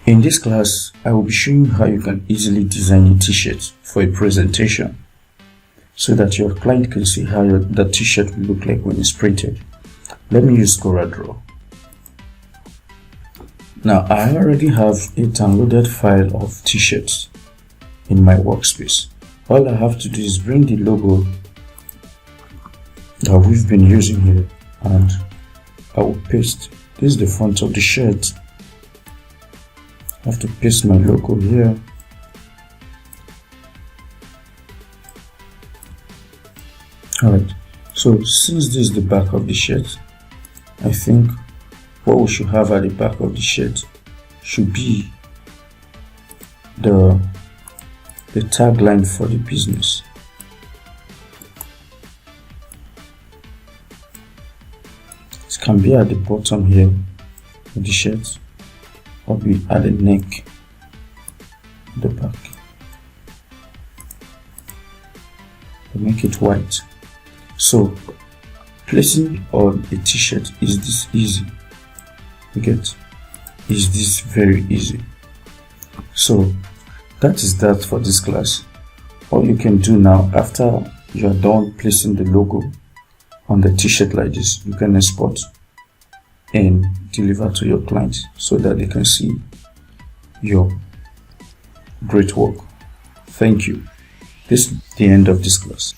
In this class, I will be showing you how you can easily design a t-shirt for a presentation so that your client can see how the t-shirt will look like when it's printed. Let me use CorelDRAW. Now, I already have a downloaded file of t-shirts in my workspace. All I have to do is bring the logo that we've been using here and I will paste. This is the front of the shirt. I have to paste my logo here. Alright, so since this is the back of the shirt, I think what we should have at the back of the shirt should be the tagline for the business. It can be at the bottom here of the shirt or be at the neck, the back. We make it white. So placing on a t-shirt is this easy. You get? Is this very easy? So that is that for this class. All you can do now, after you are done placing the logo on the t-shirt like this, you can export and deliver to your client so that they can see your great work. Thank you. This is the end of this class.